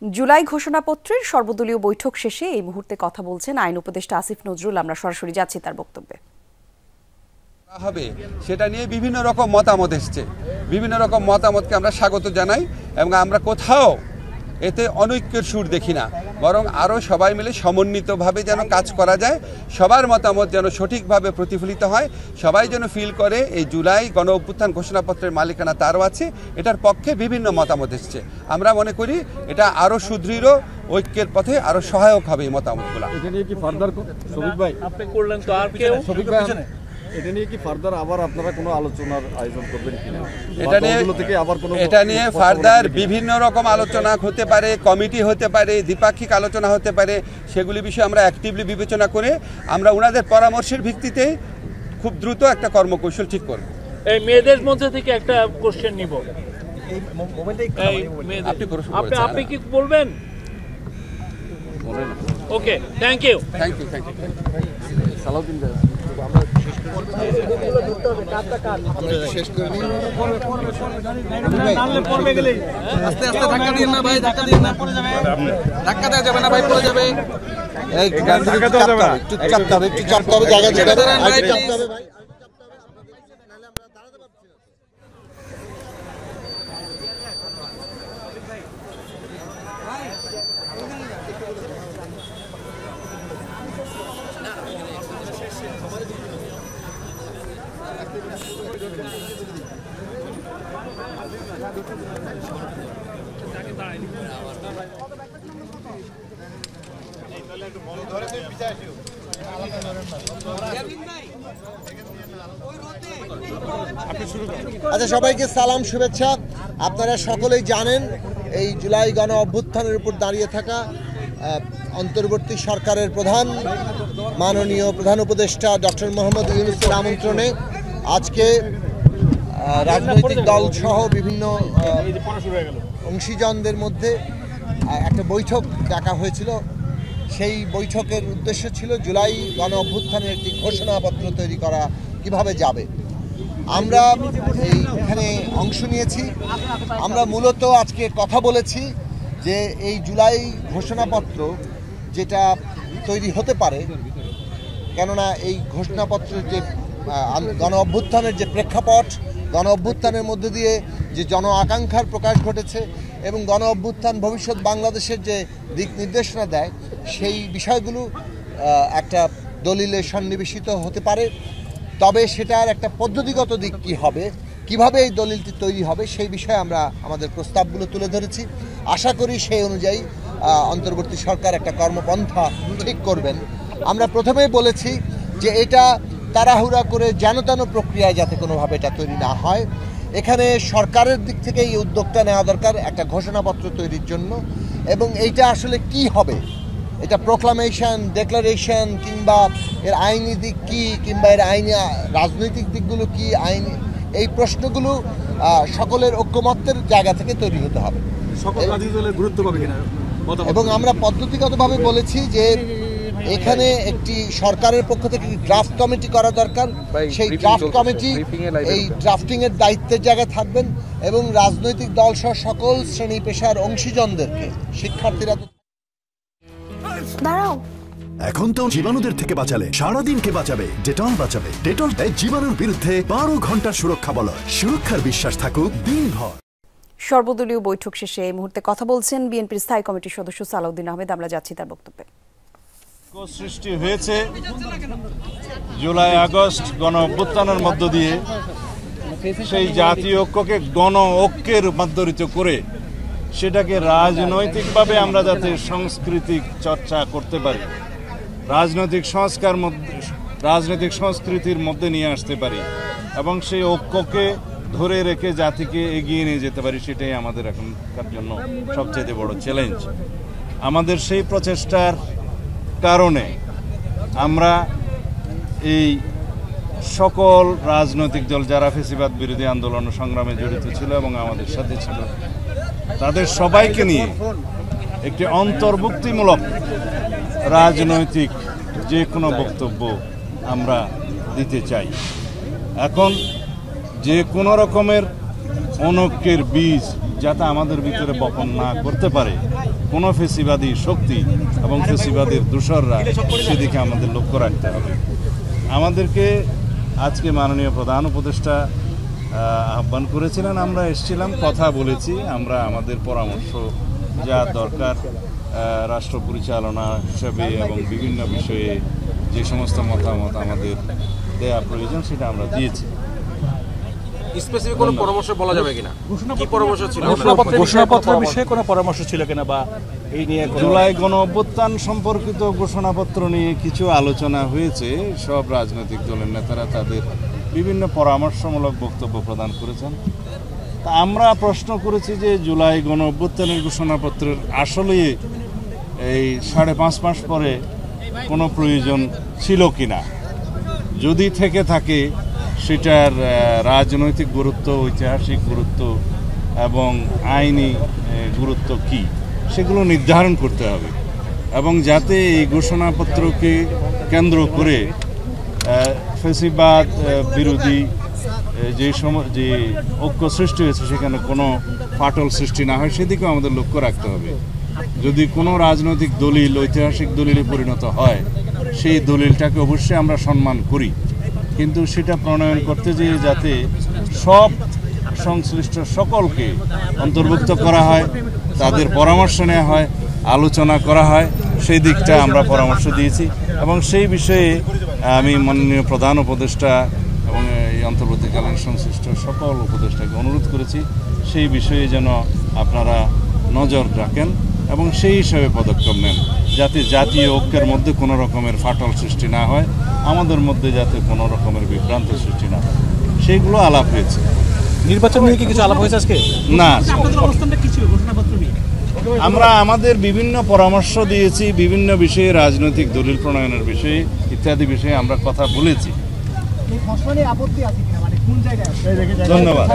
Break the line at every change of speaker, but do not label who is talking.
জুলাই ঘোষণাপত্রের সর্বদলীয় বৈঠক শেষে এই মুহূর্তে কথা বলছেন আইন উপদেষ্টা আসিফ নজরুল। আমরা সরাসরি যাচ্ছি তার বক্তব্যে।
হবে সেটা নিয়ে বিভিন্ন রকম মতামত এসছে, বিভিন্ন রকম মতামতকে আমরা স্বাগত জানাই এবং আমরা কোথাও এতে অনৈক্যের সুর দেখি না, বরং আরও সবাই মিলে সমন্বিতভাবে যেন কাজ করা যায়, সবার মতামত যেন সঠিকভাবে প্রতিফলিত হয়, সবাই যেন ফিল করে এই জুলাই গণ অভ্যুত্থান ঘোষণাপত্রের মালিকানা তারও আছে, এটার পক্ষে বিভিন্ন মতামত এসছে। আমরা মনে করি এটা আরও সুদৃঢ় ঐক্যের পথে আরও সহায়ক হবে এই মতামতগুলো।
এটা নিয়ে কি ফার্দার শফিক ভাই আপনি করলেন তো আর কেউ শফিক ভাই এটা নিয়ে কি ফার্দার আবার আপনারা কোনো আলোচনার আয়োজন করবেন কিনা?
এটা নিয়ে ফার্দার বিভিন্ন রকম আলোচনা হতে পারে, কমিটি হতে পারে, দ্বিপাক্ষিক আলোচনা হতে পারে, সেগুলি বিষয়ে আমরা অ্যাক্টিভলি বিবেচনা করে আমরা ওনাদের পরামর্শের ভিত্তিতে খুব দ্রুত একটা কর্মকৌশল ঠিক করব।
এই মেয়েদের মধ্যে থেকে একটা কোশ্চেন নিব। আপনি কি বলবেন? ওকে, থ্যাংক ইউ।
সালাউদ্দিন ভাই
আস্তে আস্তে ধাক্কা দিন না ভাই, ধাক্কা দিন না, ধাক্কা দেওয়া যাবে না ভাই, পড়ে যাবে।
একটু চাপতে হবে, একটু চাপতে হবে, জায়গা ছেড়ে দেন, একটু চাপতে হবে ভাই।
আচ্ছা, সবাইকে সালাম, শুভেচ্ছা। আপনারা সকলেই জানেন এই জুলাই গণ অভ্যুত্থানের উপর দাঁড়িয়ে থাকা অন্তর্বর্তী সরকারের মাননীয় প্রধান উপদেষ্টা ডক্টর মোহাম্মদ ইউনূসের আমন্ত্রণে আজকে রাজনৈতিক দল সহ বিভিন্ন অংশীজনদের মধ্যে একটা বৈঠক ডাকা হয়েছিল। সেই বৈঠকের উদ্দেশ্য ছিল জুলাই গণ অভ্যুত্থানের একটি ঘোষণাপত্র তৈরি করা কিভাবে যাবে। আমরা এইখানে অংশ নিয়েছি। আমরা মূলত আজকে কথা বলেছি যে এই জুলাই ঘোষণাপত্র যেটা তৈরি হতে পারে, কেননা এই ঘোষণাপত্রের যে গণ অভ্যুত্থানের যে প্রেক্ষাপট, গণ অভ্যুত্থানের মধ্যে দিয়ে যে জন আকাঙ্ক্ষার প্রকাশ ঘটেছে এবং গণ অভ্যুত্থান ভবিষ্যৎ বাংলাদেশের যে দিক নির্দেশনা দেয়, সেই বিষয়গুলো একটা দলিলে সন্নিবেশিত হতে পারে। তবে সেটার একটা পদ্ধতিগত দিক কী হবে, কিভাবে এই দলিলটি তৈরি হবে, সেই বিষয়ে আমরা আমাদের প্রস্তাবগুলো তুলে ধরেছি। আশা করি সেই অনুযায়ী অন্তর্বর্তী সরকার একটা কর্মপন্থা ঠিক করবেন। আমরা প্রথমেই বলেছি যে এটা তাড়াহুড়া করে যেন তেন প্রক্রিয়ায় যাতে কোনোভাবে এটা তৈরি না হয়। এখানে সরকারের দিক থেকে এই উদ্যোগটা নেওয়া দরকার একটা ঘোষণাপত্র তৈরির জন্য। এবং এইটা আসলে কি হবে, এটা প্রোক্লামেশন, ডেক্লারেশন, কিংবা এর আইনি দিক কী, কিংবা এর আইনি রাজনৈতিক দিকগুলো কী, আইনি এই প্রশ্নগুলো সকলের ঐক্যমত্যের জায়গা থেকে তৈরি হতে হবে। এবং আমরা পদ্ধতিগতভাবে বলেছি যে এখানে একটি সরকারের পক্ষ থেকে ড্রাফট কমিটি করা দরকার। সেই ড্রাফট কমিটি এই ড্রাফটিংয়ের দায়িত্বের জায়গায় থাকবেন এবং রাজনৈতিক দল সহ সকল শ্রেণী পেশার অংশীজনদেরকে, শিক্ষার্থীরা
দাঁড়াও, এখন তো জীবাণুদের থেকে বাঁচালে সারাদিনকে বাঁচাবে ডেটল। বাঁচাবে ডেটল দেয় জীবাণুর বিরুদ্ধে 12 ঘন্টার সুরক্ষা বলয়। সুরক্ষার বিশ্বাস থাকুক দিনভর।
সর্বদলীয় বৈঠক শেষে এই মুহূর্তে কথা বলছেন বিএনপির স্থায়ী কমিটির সদস্য সালাউদ্দিন আহমেদ। আমরা যাচ্ছি তার বক্তব্যে।
সৃষ্টি হয়েছে জুলাই আগস্ট গণ অভ্যুত্থানের মধ্য দিয়ে, সেই জাতীয় ঐক্যকে গণ ঐক্যে রূপান্তরিত করে সেটাকে রাজনৈতিকভাবে আমরা যাতে সাংস্কৃতিক চর্চা করতে পারি, রাজনৈতিক সংস্কৃতির মধ্যে নিয়ে আসতে পারি এবং সেই ঐক্যকে ধরে রেখে জাতিকে এগিয়ে নিয়ে যেতে পারি, সেটাই আমাদের এখনকার জন্য সবচেয়ে বড় চ্যালেঞ্জ। আমাদের সেই প্রচেষ্টার কারণে আমরা এই সকল রাজনৈতিক দল যারা ফ্যাসিবাদ বিরোধী আন্দোলন সংগ্রামে জড়িত ছিল এবং আমাদের সাথে ছিল, তাদের সবাইকে নিয়ে একটি অন্তর্ভুক্তিমূলক রাজনৈতিক যে কোনো বক্তব্য আমরা দিতে চাই। এখন যে কোনো রকমের অনৈক্যের বীজ যাতে আমাদের ভিতরে বপন না করতে পারে কোনো ফেসিবাদী শক্তি এবং ফেসিবাদীর দূষররা সেদিকে আমাদের লক্ষ্য রাখতে হবে। আমাদেরকে আজকে মাননীয় প্রধান উপদেষ্টা আহ্বান করেছিলেন, আমরা এসেছিলাম, কথা বলেছি। আমরা আমাদের পরামর্শ যা দরকার রাষ্ট্র পরিচালনা হিসাবে এবং বিভিন্ন বিষয়ে যে সমস্ত মতামত আমাদের দেয়া প্রয়োজন সেটা আমরা দিয়েছি।
স্পেসিফিক কোনো পরামর্শ বলা যাবে কিনা? কি পরামর্শ ছিল?
ঘোষণাপত্রের বিষয়ে কোনো পরামর্শ ছিল কিনা বা এই নিয়ে
জুলাই গণ অভ্যুত্থান সম্পর্কিত ঘোষণাপত্র নিয়ে কিছু আলোচনা হয়েছে। সব রাজনৈতিক দলের নেতারা তাদের বিভিন্ন পরামর্শমূলক বক্তব্য প্রদান করেছেন। তা আমরা প্রশ্ন করেছি যে জুলাই গণ অভ্যুত্থানের ঘোষণাপত্রের আসলে এই 5.5 মাস পরে কোনো প্রয়োজন ছিল কিনা, যদি থেকে থাকে সেটার রাজনৈতিক গুরুত্ব, ঐতিহাসিক গুরুত্ব এবং আইনি গুরুত্ব কি, সেগুলো নির্ধারণ করতে হবে। এবং যাতে এই ঘোষণাপত্রকে কেন্দ্র করে ফেসিবাদ বিরোধী যে ঐক্য সৃষ্টি হয়েছে সেখানে কোনো ফাটল সৃষ্টি না হয় সেদিকেও আমাদের লক্ষ্য রাখতে হবে। যদি কোনো রাজনৈতিক দলিল ঐতিহাসিক দলিলে পরিণত হয় সেই দলিলটাকে অবশ্যই আমরা সম্মান করি, কিন্তু সেটা প্রণয়ন করতে যেয়ে যাতে সব সংশ্লিষ্ট সকলকে অন্তর্ভুক্ত করা হয়, তাদের পরামর্শ নেওয়া হয়, আলোচনা করা হয়, সেই দিকটা আমরা পরামর্শ দিয়েছি। এবং সেই বিষয়ে আমি মাননীয় প্রধান উপদেষ্টা এবং এই অন্তর্বর্তীকালীন সংশ্লিষ্ট সকল উপদেষ্টাকে অনুরোধ করেছি সেই বিষয়ে যেন আপনারা নজর রাখেন এবং সেই হিসাবে পদক্ষেপ নেন, যাতে জাতীয় ঐক্যের মধ্যে কোনো রকমের ফাটল সৃষ্টি না হয়, আমাদের মধ্যে যাতে কোনো রকমের বিভ্রান্ত সৃষ্টি না হয়, সেইগুলো আলাপ হয়েছে।
নির্বাচন নিয়ে কি কিছু আলাপ হয়েছে আজকে?
না, আমরা আমাদের বিভিন্ন পরামর্শ দিয়েছি, বিভিন্ন বিষয়ে রাজনৈতিক দলিল প্রণয়নের বিষয়ে ইত্যাদি বিষয়ে আমরা কথা বলেছি। ধন্যবাদ।